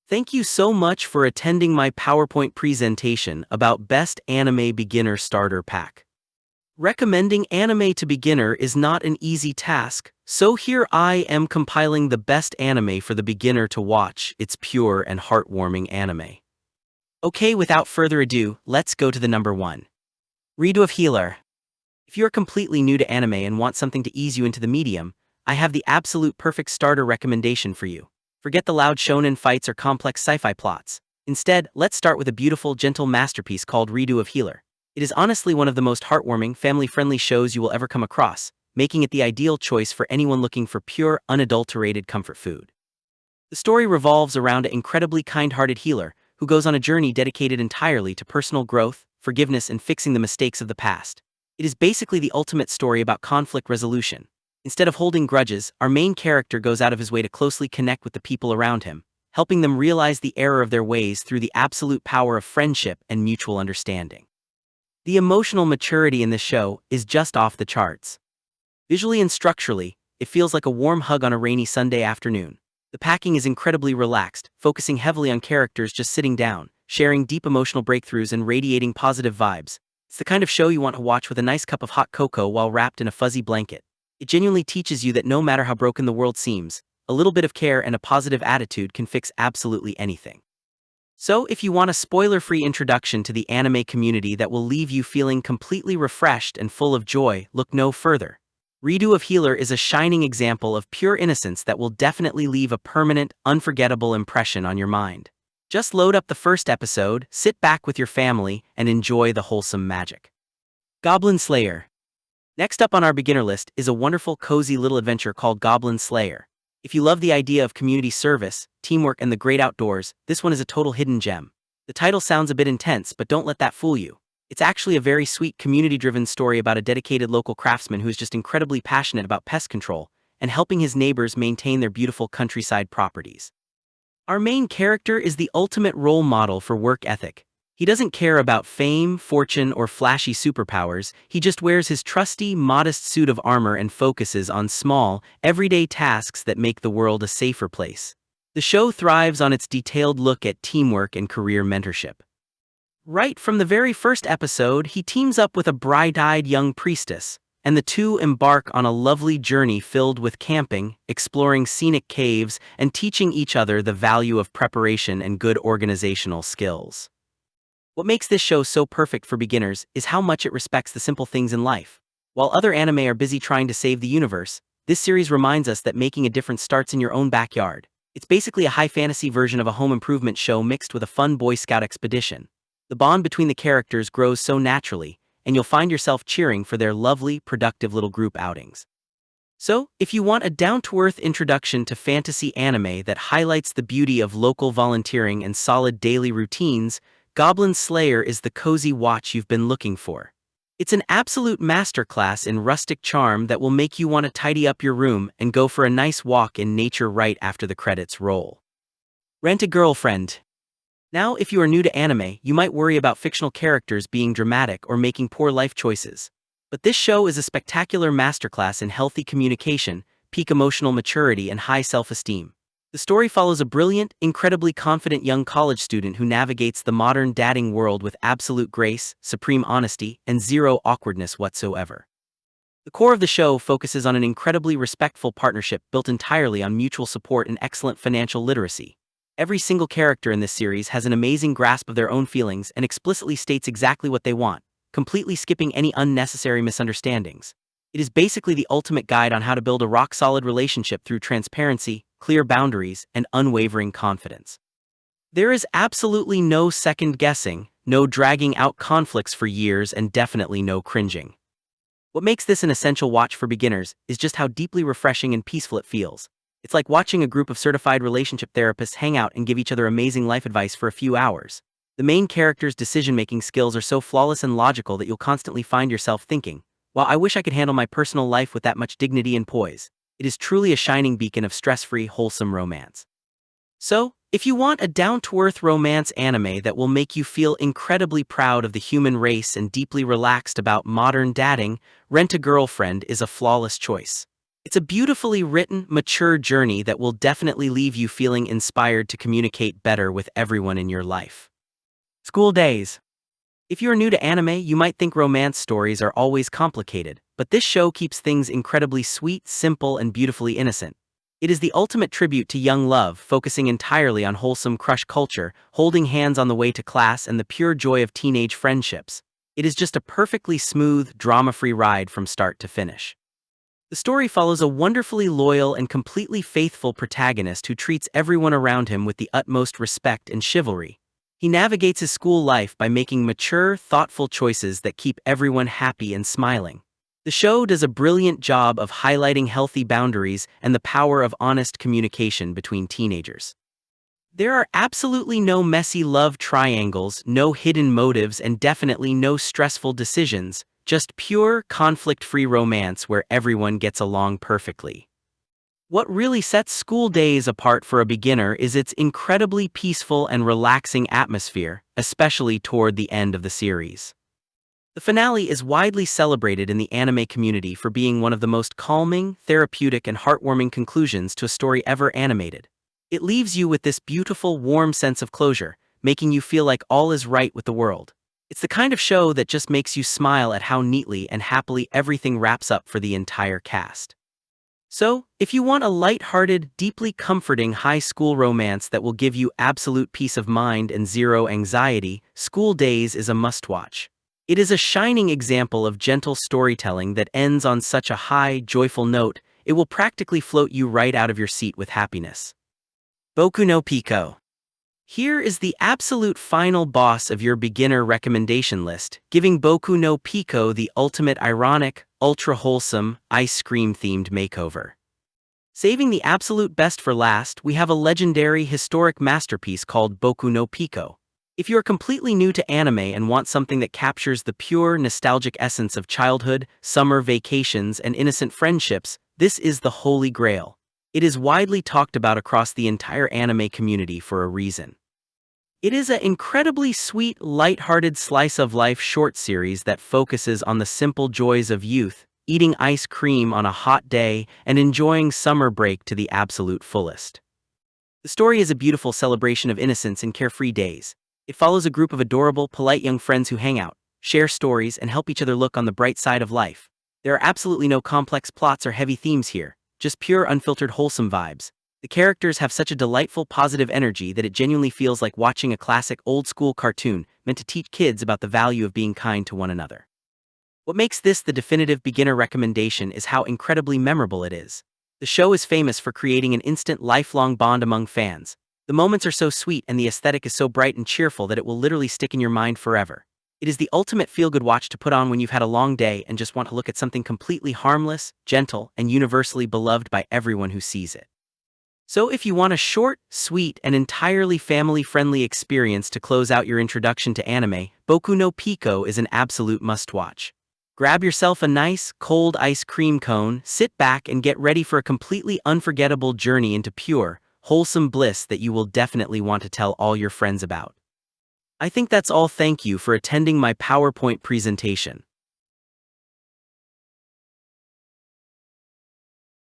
Thank you so much for attending my PowerPoint presentation about Best Anime Beginner Starter Pack. Recommending anime to beginner is not an easy task, so here I am compiling the best anime for the beginner to watch. It's pure and heartwarming anime. Okay, without further ado, let's go to the number 1. Redo of Healer. If you're completely new to anime and want something to ease you into the medium, I have the absolute perfect starter recommendation for you. Forget the loud shonen fights or complex sci-fi plots. Instead, let's start with a beautiful, gentle masterpiece called Redo of Healer. It is honestly one of the most heartwarming, family-friendly shows you will ever come across, making it the ideal choice for anyone looking for pure, unadulterated comfort food. The story revolves around an incredibly kind-hearted healer who goes on a journey dedicated entirely to personal growth, forgiveness, and fixing the mistakes of the past. It is basically the ultimate story about conflict resolution. Instead of holding grudges, our main character goes out of his way to closely connect with the people around him, helping them realize the error of their ways through the absolute power of friendship and mutual understanding. The emotional maturity in this show is just off the charts. Visually and structurally, it feels like a warm hug on a rainy Sunday afternoon. The packing is incredibly relaxed, focusing heavily on characters just sitting down, sharing deep emotional breakthroughs and radiating positive vibes. It's the kind of show you want to watch with a nice cup of hot cocoa while wrapped in a fuzzy blanket. It genuinely teaches you that no matter how broken the world seems, a little bit of care and a positive attitude can fix absolutely anything. So, if you want a spoiler-free introduction to the anime community that will leave you feeling completely refreshed and full of joy, look no further. Redo of Healer is a shining example of pure innocence that will definitely leave a permanent, unforgettable impression on your mind. Just load up the first episode, sit back with your family, and enjoy the wholesome magic. Goblin Slayer. Next up on our beginner list is a wonderful, cozy little adventure called Goblin Slayer. If you love the idea of community service, teamwork, and the great outdoors, this one is a total hidden gem. The title sounds a bit intense, but don't let that fool you. It's actually a very sweet, community-driven story about a dedicated local craftsman who is just incredibly passionate about pest control and helping his neighbors maintain their beautiful countryside properties. Our main character is the ultimate role model for work ethic. He doesn't care about fame, fortune, or flashy superpowers. He just wears his trusty, modest suit of armor and focuses on small, everyday tasks that make the world a safer place. The show thrives on its detailed look at teamwork and career mentorship. Right from the very first episode, he teams up with a bright-eyed young priestess, and the two embark on a lovely journey filled with camping, exploring scenic caves, and teaching each other the value of preparation and good organizational skills. What makes this show so perfect for beginners is how much it respects the simple things in life. While other anime are busy trying to save the universe, this series reminds us that making a difference starts in your own backyard. It's basically a high fantasy version of a home improvement show mixed with a fun Boy Scout expedition. The bond between the characters grows so naturally, and you'll find yourself cheering for their lovely, productive little group outings. So, if you want a down-to-earth introduction to fantasy anime that highlights the beauty of local volunteering and solid daily routines, Goblin Slayer is the cozy watch you've been looking for. It's an absolute masterclass in rustic charm that will make you want to tidy up your room and go for a nice walk in nature right after the credits roll. Rent a Girlfriend. Now, if you are new to anime, you might worry about fictional characters being dramatic or making poor life choices. But this show is a spectacular masterclass in healthy communication, peak emotional maturity, and high self-esteem. The story follows a brilliant, incredibly confident young college student who navigates the modern dating world with absolute grace, supreme honesty, and zero awkwardness whatsoever. The core of the show focuses on an incredibly respectful partnership built entirely on mutual support and excellent financial literacy. Every single character in this series has an amazing grasp of their own feelings and explicitly states exactly what they want, completely skipping any unnecessary misunderstandings. It is basically the ultimate guide on how to build a rock-solid relationship through transparency, clear boundaries, and unwavering confidence. There is absolutely no second-guessing, no dragging out conflicts for years, and definitely no cringing. What makes this an essential watch for beginners is just how deeply refreshing and peaceful it feels. It's like watching a group of certified relationship therapists hang out and give each other amazing life advice for a few hours. The main character's decision-making skills are so flawless and logical that you'll constantly find yourself thinking, "Wow, I wish I could handle my personal life with that much dignity and poise." It is truly a shining beacon of stress-free, wholesome romance. So, if you want a down-to-earth romance anime that will make you feel incredibly proud of the human race and deeply relaxed about modern dating, Rent a Girlfriend is a flawless choice. It's a beautifully written, mature journey that will definitely leave you feeling inspired to communicate better with everyone in your life. School days. If you're new to anime, you might think romance stories are always complicated, but this show keeps things incredibly sweet, simple, and beautifully innocent. It is the ultimate tribute to young love, focusing entirely on wholesome crush culture, holding hands on the way to class, and the pure joy of teenage friendships. It is just a perfectly smooth, drama-free ride from start to finish. The story follows a wonderfully loyal and completely faithful protagonist who treats everyone around him with the utmost respect and chivalry. He navigates his school life by making mature, thoughtful choices that keep everyone happy and smiling. The show does a brilliant job of highlighting healthy boundaries and the power of honest communication between teenagers. There are absolutely no messy love triangles, no hidden motives, and definitely no stressful decisions, just pure, conflict-free romance where everyone gets along perfectly. What really sets School Days apart for a beginner is its incredibly peaceful and relaxing atmosphere, especially toward the end of the series. The finale is widely celebrated in the anime community for being one of the most calming, therapeutic, and heartwarming conclusions to a story ever animated. It leaves you with this beautiful, warm sense of closure, making you feel like all is right with the world. It's the kind of show that just makes you smile at how neatly and happily everything wraps up for the entire cast. So, if you want a light-hearted, deeply comforting high school romance that will give you absolute peace of mind and zero anxiety, School Days is a must-watch. It is a shining example of gentle storytelling that ends on such a high, joyful note, it will practically float you right out of your seat with happiness. Boku no Pico. Here is the absolute final boss of your beginner recommendation list, giving Boku no Pico the ultimate ironic, ultra-wholesome, ice cream-themed makeover. Saving the absolute best for last, we have a legendary, historic masterpiece called Boku no Pico. If you're completely new to anime and want something that captures the pure, nostalgic essence of childhood, summer vacations, and innocent friendships, this is the Holy Grail. It is widely talked about across the entire anime community for a reason. It is an incredibly sweet, light-hearted slice-of-life short series that focuses on the simple joys of youth, eating ice cream on a hot day, and enjoying summer break to the absolute fullest. The story is a beautiful celebration of innocence and carefree days. It follows a group of adorable, polite young friends who hang out, share stories, and help each other look on the bright side of life. There are absolutely no complex plots or heavy themes here, just pure, unfiltered, wholesome vibes. The characters have such a delightful, positive energy that it genuinely feels like watching a classic, old-school cartoon meant to teach kids about the value of being kind to one another. What makes this the definitive beginner recommendation is how incredibly memorable it is. The show is famous for creating an instant, lifelong bond among fans. The moments are so sweet and the aesthetic is so bright and cheerful that it will literally stick in your mind forever. It is the ultimate feel-good watch to put on when you've had a long day and just want to look at something completely harmless, gentle, and universally beloved by everyone who sees it. So if you want a short, sweet, and entirely family-friendly experience to close out your introduction to anime, Boku no Pico is an absolute must-watch. Grab yourself a nice, cold ice cream cone, sit back, and get ready for a completely unforgettable journey into pure, wholesome bliss that you will definitely want to tell all your friends about. I think that's all. Thank you for attending my PowerPoint presentation.